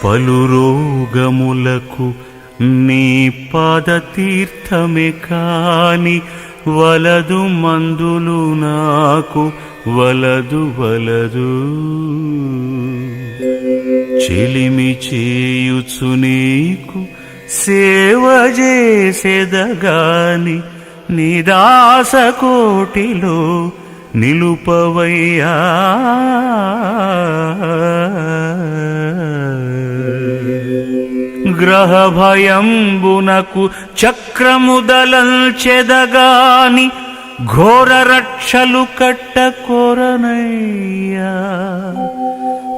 పలు రోగములకు నీ పాదతీర్థమే కాని వలదు మందులు నాకు వలదు వలదు. చెలిమి చేయుచు నీకు సేవ చేసెదగాని నీ దాసకోటిలో నిలుపవయ్యా. గ్రహ భయంబునకు చక్రముదలంచెదగాని ఘోర రక్షలు కట్టకొరనయ్యా.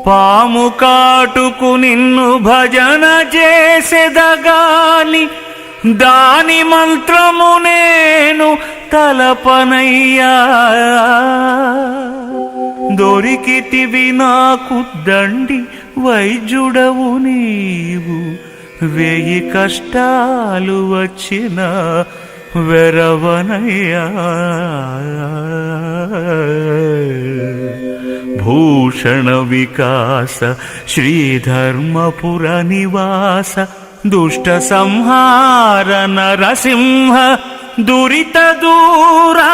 పాము కాటుకు నిన్ను భజన చేసెదగాని దాని మంత్రము నేను తలపనయ్యా. దొరికితివి నాకు దండి వైద్యుడవు నీవు, 1000 కష్టాలు వచ్చిన వెరవనయ్యా. భూషణ వికాస శ్రీధర్మపుర నివాస దుష్ట సంహార నరసింహ దురిత దూరా.